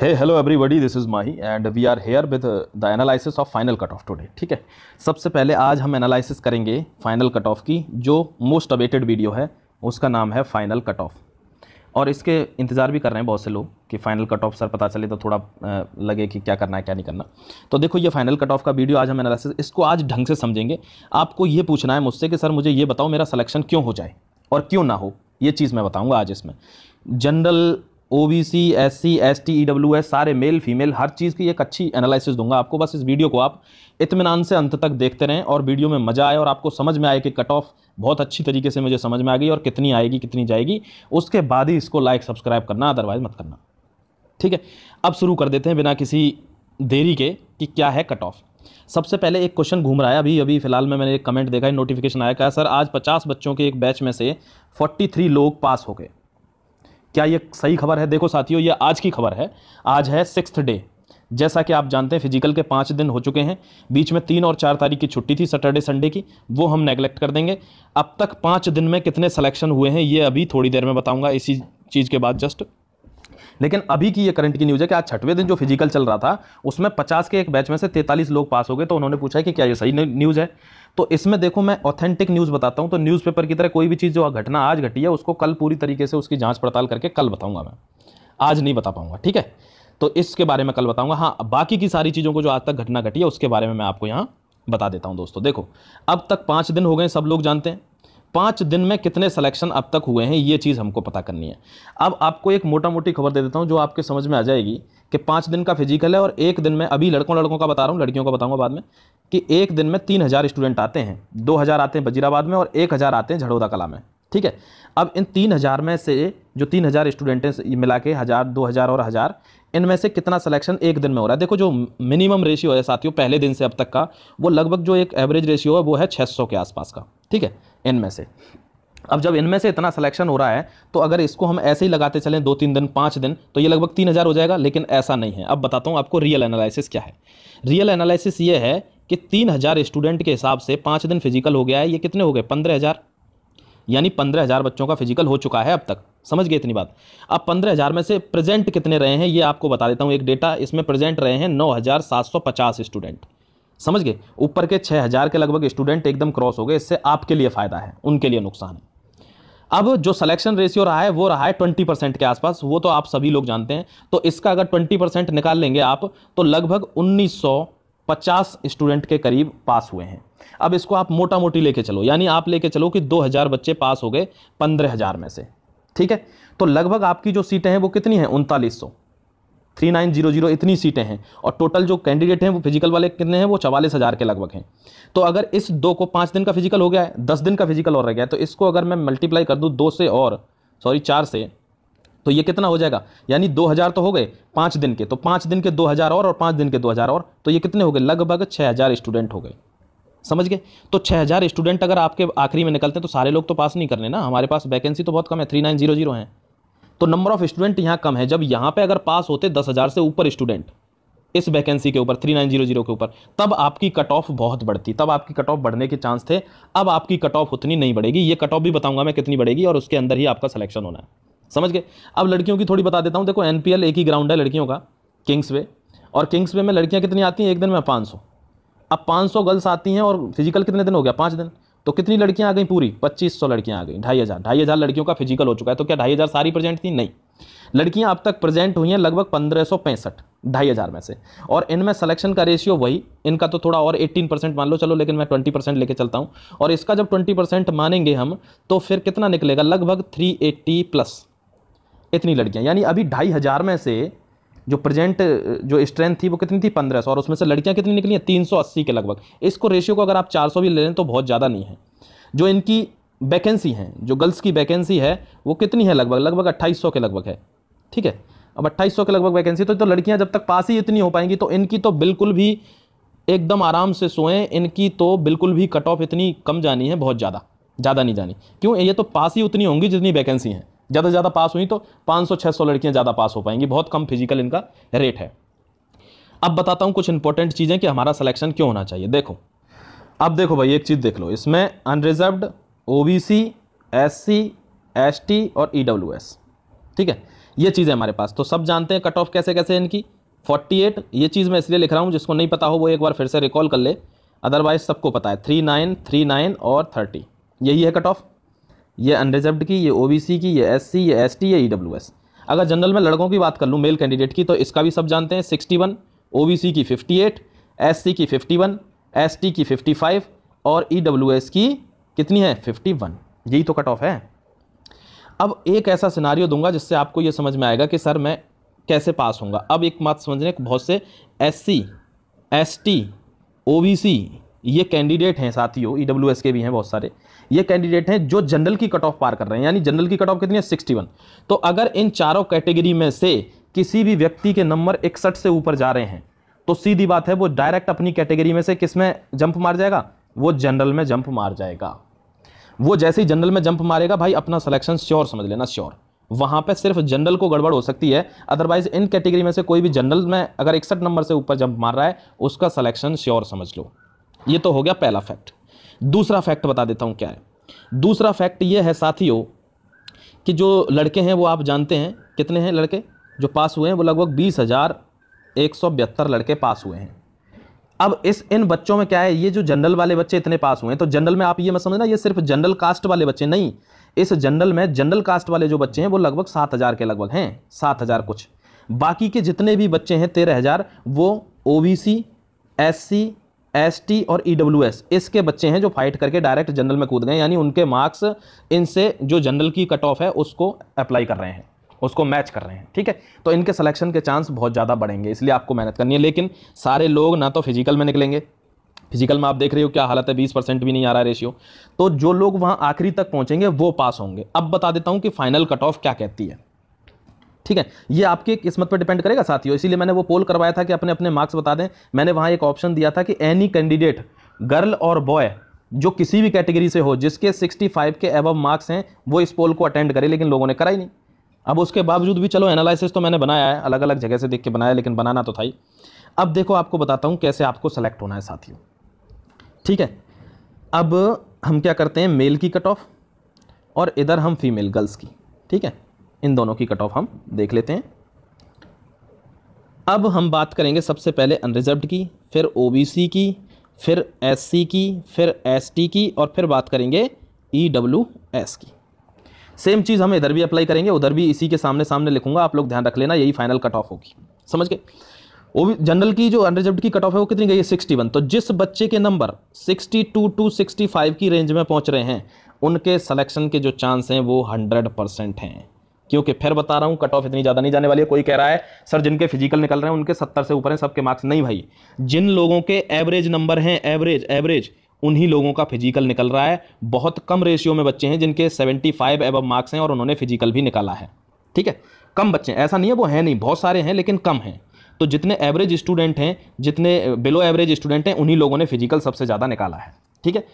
Hey, hello everybody, this is Mahi and we are here with the analysis of final cutoff today. ठीक है, सबसे पहले आज हम एनालिसिस करेंगे फाइनल कट ऑफ की, जो मोस्ट अवेटेड वीडियो है उसका नाम है फाइनल कट ऑफ। और इसके इंतज़ार भी कर रहे हैं बहुत से लोग कि फ़ाइनल कट ऑफ सर पता चले तो थोड़ा लगे कि क्या करना है क्या नहीं करना। तो देखो ये फाइनल कट ऑफ का वीडियो आज हम एनालिसिस इसको आज ढंग से समझेंगे। आपको ये पूछना है मुझसे कि सर मुझे ये बताओ मेरा सिलेक्शन क्यों हो जाए और क्यों ना हो, ये चीज़ मैं बताऊँगा आज इसमें। General, OBC, SC, ST, EWS सारे मेल फीमेल हर चीज़ की एक अच्छी एनालिसिस दूंगा आपको। बस इस वीडियो को आप इत्मीनान से अंत तक देखते रहें और वीडियो में मज़ा आए और आपको समझ में आए कि कट ऑफ बहुत अच्छी तरीके से मुझे समझ में आ गई और कितनी आएगी कितनी जाएगी। उसके बाद ही इसको लाइक सब्सक्राइब करना, अदरवाइज़ मत करना। ठीक है, अब शुरू कर देते हैं बिना किसी देरी के कि क्या है कट ऑफ। सबसे पहले एक क्वेश्चन घूम रहा है अभी फिलहाल में, मैंने एक कमेंट देखा है, नोटिफिकेशन आया, क्या सर आज 50 बच्चों के एक बैच में से 43 लोग पास हो गए, क्या ये सही खबर है? देखो साथियों, ये आज की खबर है, आज है 6th डे। जैसा कि आप जानते हैं फिजिकल के 5 दिन हो चुके हैं, बीच में 3 और 4 तारीख की छुट्टी थी सैटरडे संडे की, वो हम नेगलेक्ट कर देंगे। अब तक 5 दिन में कितने सिलेक्शन हुए हैं ये अभी थोड़ी देर में बताऊंगा इसी चीज़ के बाद जस्ट। लेकिन अभी की ये करंट की न्यूज़ है कि आज 6वें दिन जो फिजिकल चल रहा था उसमें 50 के एक बैच में से 43 लोग पास हो गए। तो उन्होंने पूछा है कि क्या ये सही न्यूज़ है? तो इसमें देखो मैं ऑथेंटिक न्यूज़ बताता हूं। तो न्यूज़पेपर की तरह कोई भी चीज़ जो घटना आज घटी है उसको कल पूरी तरीके से उसकी जांच पड़ताल करके कल बताऊंगा, मैं आज नहीं बता पाऊंगा। ठीक है, तो इसके बारे में कल बताऊंगा। हाँ, बाकी की सारी चीज़ों को जो आज तक घटना घटी है उसके बारे में मैं आपको यहाँ बता देता हूँ। दोस्तों देखो, अब तक 5 दिन हो गए, सब लोग जानते हैं 5 दिन में कितने सिलेक्शन अब तक हुए हैं, ये चीज़ हमको पता करनी है। अब आपको एक मोटा मोटी खबर दे देता हूँ जो आपके समझ में आ जाएगी कि 5 दिन का फिजिकल है और एक दिन में, अभी लड़कों का बता रहा हूँ, लड़कियों का बताऊंगा बाद में, कि एक दिन में 3000 स्टूडेंट आते हैं। 2000 आते हैं वजीराबाद में और 1000 आते हैं झड़ौदा कला में। ठीक है, अब इन 3000 में से जो 3000 स्टूडेंट हैं मिला के 1000, 2000 और 1000, इनमें से कितना सिलेक्शन एक दिन में हो रहा है? देखो जो मिनिमम रेशियो है साथियों पहले दिन से अब तक का, वो लगभग जो एक एवरेज रेशियो है वो है 600 के आसपास का। ठीक है, इनमें से अब जब इनमें से इतना सिलेक्शन हो रहा है तो अगर इसको हम ऐसे ही लगाते चलें 2-3 दिन 5 दिन तो ये लगभग 3000 हो जाएगा। लेकिन ऐसा नहीं है। अब बताता हूँ आपको रियल एनालिसिस क्या है। रियल एनालिसिस ये है कि 3000 स्टूडेंट के हिसाब से 5 दिन फिजिकल हो गया है, ये कितने हो गए? 15000, यानी 15000 बच्चों का फिजिकल हो चुका है अब तक। समझ गए इतनी बात? अब 15000 में से प्रेजेंट कितने रहे हैं ये आपको बता देता हूँ एक डेटा। इसमें प्रेजेंट रहे हैं 9750 स्टूडेंट। समझ गए? ऊपर के 6000 के लगभग स्टूडेंट एकदम क्रॉस हो गए। इससे आपके लिए फ़ायदा है, उनके लिए नुकसान है। अब जो सिलेक्शन रेशियो रहा है वो रहा है 20% के आसपास, वो तो आप सभी लोग जानते हैं। तो इसका अगर 20% निकाल लेंगे आप तो लगभग 1950 स्टूडेंट के करीब पास हुए हैं। अब इसको आप मोटा मोटी लेके चलो, यानी आप लेके चलो कि 2000 बच्चे पास हो गए 15000 में से। ठीक है, तो लगभग आपकी जो सीटें हैं वो कितनी हैं? 3900, 3900 इतनी सीटें हैं। और टोटल जो कैंडिडेट हैं वो फिजिकल वाले कितने हैं? वो 44,000 के लगभग हैं। तो अगर इस 2 को 5 दिन का फिजिकल हो गया है, 10 दिन का फिजिकल और रह गया है, तो इसको अगर मैं मल्टीप्लाई कर दूं 4 से, तो ये कितना हो जाएगा? यानी 2000 तो हो गए 5 दिन के, तो 5 दिन के 2000 और 5 दिन के 2000 और, तो ये कितने हो गए? लगभग 6000 स्टूडेंट हो गए। समझ गए? तो 6000 स्टूडेंट अगर आपके आखिरी में निकलते हैं तो सारे लोग तो पास नहीं करने ना, हमारे पास वैकेंसी तो बहुत कम है, 3900 हैं। तो नंबर ऑफ स्टूडेंट यहाँ कम है। जब यहाँ पे अगर पास होते 10,000 से ऊपर स्टूडेंट इस वैकेंसी के ऊपर, 3900 के ऊपर, तब आपकी कट ऑफ बहुत बढ़ती, तब आपकी कट ऑफ बढ़ने के चांस थे। अब आपकी कट ऑफ उतनी नहीं बढ़ेगी। ये कट ऑफ भी बताऊंगा मैं कितनी बढ़ेगी और उसके अंदर ही आपका सिलेक्शन होना है। समझ गए? अब लड़कियों की थोड़ी बता देता हूँ। देखो NPL एक ही ग्राउंड है लड़कियों का, किंग्सवे, और किंग्सवे में लड़कियाँ कितनी आती हैं एक दिन में? 500। अब 500 गर्ल्स आती हैं और फिजिकल कितने दिन हो गया? 5 दिन। तो कितनी लड़कियां आ गई? पूरी 2500 लड़कियां आ गई। 2500 लड़कियों का फिजिकल हो चुका है। तो क्या 2500 सारी प्रेजेंट थी? नहीं, लड़कियां अब तक प्रेजेंट हुई हैं लगभग 1565 2500 में से। और इनमें सिलेक्शन का रेशियो वही, इनका तो थोड़ा और 18% मान लो चलो, लेकिन मैं 20% लेके चलता हूं। और इसका जब 20% मानेंगे हम तो फिर कितना निकलेगा? लगभग 380 प्लस इतनी लड़कियां। यानी अभी 2500 में से जो प्रेजेंट जो स्ट्रेंथ थी वो कितनी थी? 1500, और उसमें से लड़कियां कितनी निकली हैं? 380 के लगभग। इसको रेशियो को अगर आप 400 भी ले लें तो बहुत ज़्यादा नहीं है। जो इनकी वैकेंसी हैं, जो गर्ल्स की वैकेंसी है वो कितनी है? लगभग 2800 के लगभग है। ठीक है, अब 2800 के लगभग वैकेंसी, तो लड़कियां जब तक पास ही इतनी हो पाएंगी तो इनकी तो बिल्कुल भी एकदम आराम से सोएं, इनकी तो बिल्कुल भी कट ऑफ इतनी कम जानी है, बहुत ज़्यादा नहीं जानी। क्यों? ये तो पास ही उतनी होंगी जितनी वैकेंसी हैं। ज़्यादा से ज़्यादा पास हुई तो 500-600 लड़कियां ज़्यादा पास हो पाएंगी। बहुत कम फिजिकल इनका रेट है। अब बताता हूं कुछ इंपॉर्टेंट चीज़ें कि हमारा सिलेक्शन क्यों होना चाहिए। देखो, अब देखो भाई एक चीज़ देख लो, इसमें अनरिजर्व्ड, OBC, SC, ST और EWS। ठीक है, ये चीज़ है हमारे पास। तो सब जानते हैं कट ऑफ कैसे कैसे इनकी 48, ये चीज़ मैं इसलिए लिख रहा हूँ, जिसको नहीं पता हो वो एक बार फिर से रिकॉल कर ले, अदरवाइज सबको पता है 39, 39 और 30, यही है कट ऑफ। ये अनरिजर्व्ड की, ये ओबीसी की, ये एससी, ये एसटी, ये ईडब्ल्यूएस। अगर जनरल में लड़कों की बात कर लूँ मेल कैंडिडेट की, तो इसका भी सब जानते हैं 61, ओबीसी की 58, एससी की 51, एसटी की 55 और ईडब्ल्यूएस की कितनी है 51। यही तो कट ऑफ है। अब एक ऐसा सिनारियो दूंगा जिससे आपको ये समझ में आएगा कि सर मैं कैसे पास होऊंगा। अब एक बात समझने, बहुत से एससी, एसटी, ओबीसी ये कैंडिडेट हैं साथियों, ईडब्ल्यूएस के भी हैं बहुत सारे, ये कैंडिडेट हैं जो जनरल की कट ऑफ पार कर रहे हैं। यानी जनरल की कट ऑफ कितनी है 61। तो अगर इन चारों कैटेगरी में से किसी भी व्यक्ति के नंबर 61 से ऊपर जा रहे हैं तो सीधी बात है वो डायरेक्ट अपनी कैटेगरी में से किस में जंप मार जाएगा, वो जनरल में जंप मार जाएगा। वो जैसे ही जनरल में जंप मारेगा भाई अपना सिलेक्शन श्योर समझ लेना, श्योर। वहां पे सिर्फ जनरल को गड़बड़ हो सकती है, अदरवाइज इन कैटेगरी में से कोई भी जनरल में अगर 61 नंबर से ऊपर जंप मार रहा है उसका सिलेक्शन श्योर समझ लो। ये तो हो गया पहला फैक्ट। दूसरा फैक्ट बता देता हूं क्या है। दूसरा फैक्ट ये है साथियों कि जो लड़के हैं वो आप जानते हैं कितने हैं लड़के जो पास हुए हैं, वो लगभग 20,172 लड़के पास हुए हैं। अब इन बच्चों में क्या है, ये जो जनरल वाले बच्चे इतने पास हुए हैं, तो जनरल में आप ये मत समझना ये सिर्फ जनरल कास्ट वाले बच्चे नहीं, इस जनरल में जनरल कास्ट वाले जो बच्चे हैं वो लगभग 7,000 के लगभग हैं, 7,000 कुछ। बाकी के जितने भी बच्चे हैं 13,000 वो ओबीसी, एससी, एसटी और ईडब्ल्यूएस इसके बच्चे हैं जो फाइट करके डायरेक्ट जनरल में कूद गए। यानी उनके मार्क्स इनसे जो जनरल की कट ऑफ है उसको अप्लाई कर रहे हैं, उसको मैच कर रहे हैं, ठीक है। तो इनके सिलेक्शन के चांस बहुत ज़्यादा बढ़ेंगे, इसलिए आपको मेहनत करनी है। लेकिन सारे लोग ना तो फिजिकल में निकलेंगे, फिजिकल में आप देख रहे हो क्या हालत है, 20% भी नहीं आ रहा है रेशियो। तो जो लोग वहाँ आखिरी तक पहुँचेंगे वो पास होंगे। अब बता देता हूँ कि फाइनल कट ऑफ क्या कहती है, ठीक है। ये आपकी किस्मत पर डिपेंड करेगा साथियों, इसीलिए मैंने वो पोल करवाया था कि अपने अपने मार्क्स बता दें। मैंने वहाँ एक ऑप्शन दिया था कि एनी कैंडिडेट गर्ल और बॉय जो किसी भी कैटेगरी से हो जिसके 65 के अबव मार्क्स हैं वो इस पोल को अटेंड करे, लेकिन लोगों ने करा ही नहीं। अब उसके बावजूद भी चलो एनालिसिस तो मैंने बनाया है, अलग अलग जगह से देख के बनाया, लेकिन बनाना तो था ही। अब देखो आपको बताता हूँ कैसे आपको सेलेक्ट होना है साथियों, ठीक है। अब हम क्या करते हैं, मेल की कट ऑफ और इधर हम फीमेल गर्ल्स की, ठीक है, इन दोनों की कट ऑफ हम देख लेते हैं। अब हम बात करेंगे सबसे पहले अनरिजर्व्ड की, फिर ओबीसी की, फिर एससी की, फिर एसटी की और फिर बात करेंगे ईडब्ल्यूएस की। सेम चीज़ हम इधर भी अप्लाई करेंगे, उधर भी इसी के सामने सामने लिखूंगा, आप लोग ध्यान रख लेना, यही फाइनल कट ऑफ होगी, समझ गए। वो जनरल की जो अनरिजर्व्ड की कट ऑफ है वो कितनी गई है 61। तो जिस बच्चे के नंबर 62 टू 65 की रेंज में पहुंच रहे हैं उनके सिलेक्शन के जो चांस हैं वो 100% हैं। क्योंकि फिर बता रहा हूं कट ऑफ इतनी ज़्यादा नहीं जाने वाली है। कोई कह रहा है सर जिनके फिजिकल निकल रहे हैं उनके 70 से ऊपर हैं सबके मार्क्स, नहीं भाई, जिन लोगों के एवरेज नंबर हैं, एवरेज उन्हीं लोगों का फिजिकल निकल रहा है। बहुत कम रेशियो में बच्चे हैं जिनके 75 एबव मार्क्स हैं और उन्होंने फिजिकल भी निकाला है, ठीक है। कम बच्चे हैं, ऐसा नहीं है वो है नहीं, बहुत सारे हैं लेकिन कम हैं। तो जितने एवरेज स्टूडेंट हैं, जितने बिलो एवरेज स्टूडेंट हैं, उन्हीं लोगों ने फिजिकल सबसे ज़्यादा निकाला है, ठीक है।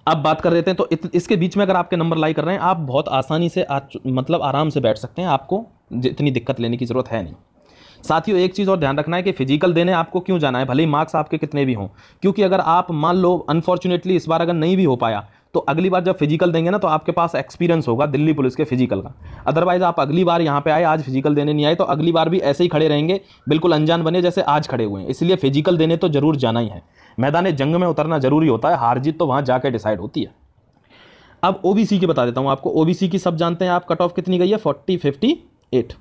अब बात कर लेते हैं, तो इसके बीच में अगर आपके नंबर लाई कर रहे हैं आप बहुत आसानी से मतलब आराम से बैठ सकते हैं, आपको इतनी दिक्कत लेने की ज़रूरत है नहीं। साथियों एक चीज़ और ध्यान रखना है कि फिजिकल देने आपको क्यों जाना है, भले ही मार्क्स आपके कितने भी हों। क्योंकि अगर आप मान लो अनफॉर्चुनेटली इस बार अगर नहीं भी हो पाया तो अगली बार जब फिजिकल देंगे ना तो आपके पास एक्सपीरियंस होगा दिल्ली पुलिस के फिजिकल का। अदरवाइज आप अगली बार यहाँ पे आए, आज फिजिकल देने नहीं आए, तो अगली बार भी ऐसे ही खड़े रहेंगे, बिल्कुल अनजान बने जैसे आज खड़े हुए हैं। इसलिए फिजिकल देने तो जरूर जाना ही है, मैदान जंग में उतरना जरूरी होता है, हार जीत तो वहाँ जाकर डिसाइड होती है। अब ओबीसी की बता देता हूँ आपको, ओबीसी की सब जानते हैं आप, कट ऑफ कितनी गई है 58।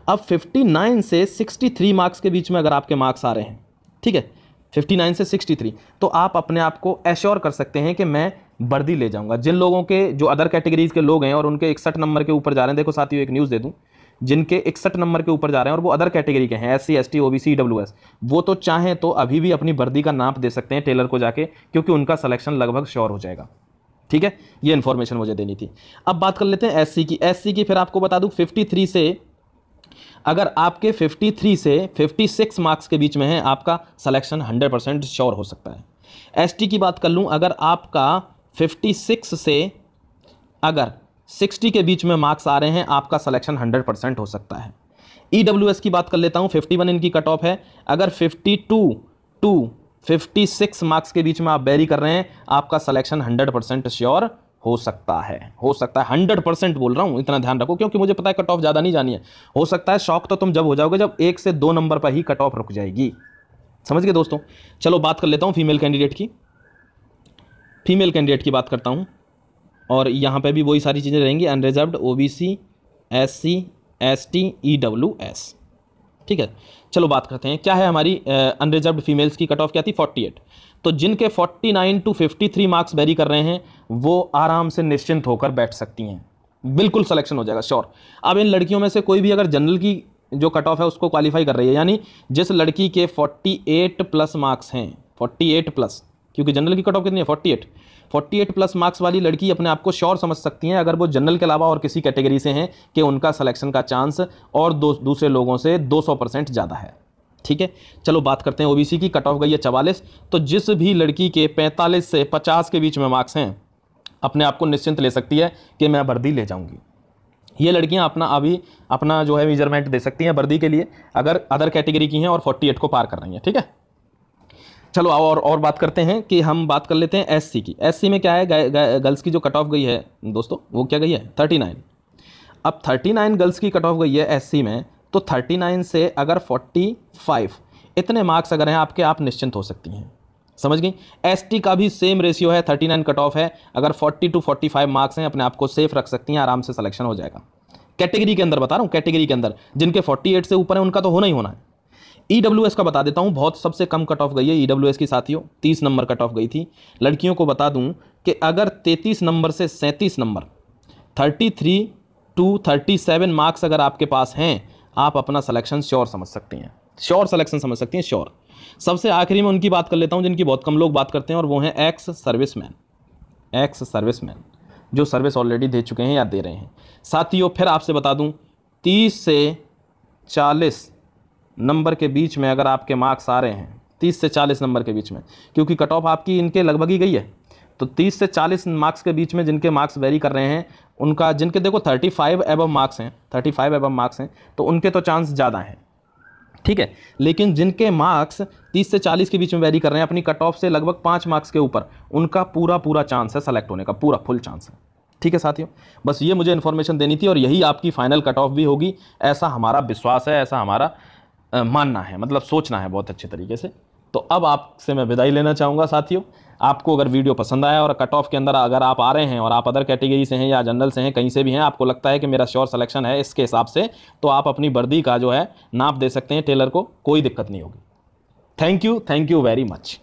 अब 59 से 63 मार्क्स के बीच में अगर आपके मार्क्स आ रहे हैं, ठीक है, 59 से 63, तो आप अपने आप को एश्योर कर सकते हैं कि मैं वर्दी ले जाऊंगा। जिन लोगों के जो अदर कैटेगरीज के लोग हैं और उनके 61 नंबर के ऊपर जा रहे हैं, देखो साथियों एक न्यूज़ दे दूं, जिनके 61 नंबर के ऊपर जा रहे हैं और वो अदर कैटेगरी के हैं, एससी, एसटी, ओबीसी, ईडब्ल्यूएस, वो तो चाहें तो अभी भी अपनी वर्दी का नाप दे सकते हैं टेलर को जाके, क्योंकि उनका सिलेक्शन लगभग श्योर हो जाएगा, ठीक है। ये इन्फॉर्मेशन मुझे देनी थी। अब बात कर लेते हैं एससी की। एससी की फिर आपको बता दूं 53 से, अगर आपके 53 से 56 मार्क्स के बीच में है आपका सिलेक्शन 100% श्योर हो सकता है। एसटी की बात कर लूं, अगर आपका 56 से अगर 60 के बीच में मार्क्स आ रहे हैं आपका सिलेक्शन 100% हो सकता है। ईडब्ल्यूएस की बात कर लेता हूं, 51 इनकी कट ऑफ है, अगर 52 टू 56 मार्क्स के बीच में आप बैरी कर रहे हैं आपका सिलेक्शन 100% श्योर हो सकता है 100% बोल रहा हूँ, इतना ध्यान रखो, क्योंकि मुझे पता है कट ऑफ ज़्यादा नहीं जानी है। हो सकता है शॉक तो तुम जब हो जाओगे जब 1 से 2 नंबर पर ही कट ऑफ रुक जाएगी। समझ गए दोस्तों। चलो बात कर लेता हूँ फीमेल कैंडिडेट की बात करता हूँ, और यहाँ पे भी वही सारी चीज़ें रहेंगी, unreserved, OBC, SC, ST, EWS. ठीक है, चलो बात करते हैं क्या है हमारी अनरिजर्व्ड फीमेल्स की कट ऑफ क्या थी, 48। तो जिनके 49 to 53 मार्क्स वेरी कर रहे हैं वो आराम से निश्चिंत होकर बैठ सकती हैं, बिल्कुल सिलेक्शन हो जाएगा श्योर। अब इन लड़कियों में से कोई भी अगर जनरल की जो कट ऑफ है उसको क्वालिफाई कर रही है, यानी जिस लड़की के 48 प्लस मार्क्स हैं, 48 प्लस, क्योंकि जनरल की कट ऑफ कितनी है 48 प्लस मार्क्स वाली लड़की अपने आप को श्योर समझ सकती हैं अगर वो जनरल के अलावा और किसी कैटेगरी से हैं कि उनका सिलेक्शन का चांस और दूसरे लोगों से 200% ज़्यादा है। ठीक है, चलो बात करते हैं ओबीसी की कट ऑफ गई है 44। तो जिस भी लड़की के 45 से 50 के बीच में मार्क्स हैं अपने आप को निश्चिंत ले सकती है कि मैं वर्दी ले जाऊंगी। ये लड़कियां अपना जो है मेजरमेंट दे सकती हैं वर्दी के लिए अगर अदर कैटेगरी की हैं और 48 को पार कर रही हैं। ठीक है, चलो और बात करते हैं कि हम बात कर लेते हैं एससी की। एससी में क्या है, गर्ल्स की जो कट ऑफ गई है दोस्तों वो क्या गई है 39। अब 39 गर्ल्स की कट ऑफ गई है एससी में, तो 39 से अगर 45 इतने मार्क्स अगर हैं आपके, आप निश्चिंत हो सकती हैं। समझ गई। एसटी का भी सेम रेशियो है, 39 कट ऑफ है, अगर 40 to 45 मार्क्स हैं अपने आप को सेफ रख सकती हैं, आराम से सिलेक्शन हो जाएगा। कैटेगरी के अंदर बता रहा हूँ, कैटेगरी के अंदर जिनके 48 से ऊपर है उनका तो होना ही होना है। ईडब्ल्यूएस का बता देता हूँ, बहुत सबसे कम कट ऑफ गई है ईडब्ल्यूएस की साथियों, 30 नंबर कट ऑफ गई थी। लड़कियों को बता दूं कि अगर 33 नंबर से 37 नंबर 33 to 37 मार्क्स अगर आपके पास हैं, आप अपना सिलेक्शन श्योर समझ सकती हैं, श्योर सिलेक्शन समझ सकती हैं, श्योर। सबसे आखिरी में उनकी बात कर लेता हूँ जिनकी बहुत कम लोग बात करते हैं, और वो हैं एक्स सर्विसमैन जो सर्विस ऑलरेडी दे चुके हैं या दे रहे हैं। साथियों फिर आपसे बता दूं 30 से 40 नंबर के बीच में अगर आपके मार्क्स आ रहे हैं, 30 से 40 नंबर के बीच में, क्योंकि कट ऑफ आपकी इनके लगभग ही गई है, तो 30 से 40 मार्क्स के बीच में जिनके मार्क्स वेरी कर रहे हैं उनका, जिनके देखो 35 एबव मार्क्स हैं, 35 एबव मार्क्स हैं, तो उनके तो चांस ज़्यादा हैं। ठीक है, लेकिन जिनके मार्क्स 30 से 40 के बीच में वेरी कर रहे हैं अपनी कट ऑफ से लगभग 5 मार्क्स के ऊपर, उनका पूरा चांस है सेलेक्ट होने का, पूरा फुल चांस है। ठीक है साथियों, बस ये मुझे इन्फॉर्मेशन देनी थी और यही आपकी फाइनल कट ऑफ भी होगी, ऐसा हमारा विश्वास है, ऐसा हमारा मानना है, मतलब सोचना है बहुत अच्छे तरीके से। तो अब आपसे मैं विदाई लेना चाहूँगा साथियों। आपको अगर वीडियो पसंद आया और कट ऑफ के अंदर अगर आप आ रहे हैं और आप अदर कैटेगरी से हैं या जनरल से हैं, कहीं से भी हैं, आपको लगता है कि मेरा श्योर सिलेक्शन है इसके हिसाब से, तो आप अपनी वर्दी का जो है नाप दे सकते हैं टेलर को, कोई दिक्कत नहीं होगी। Thank you very much.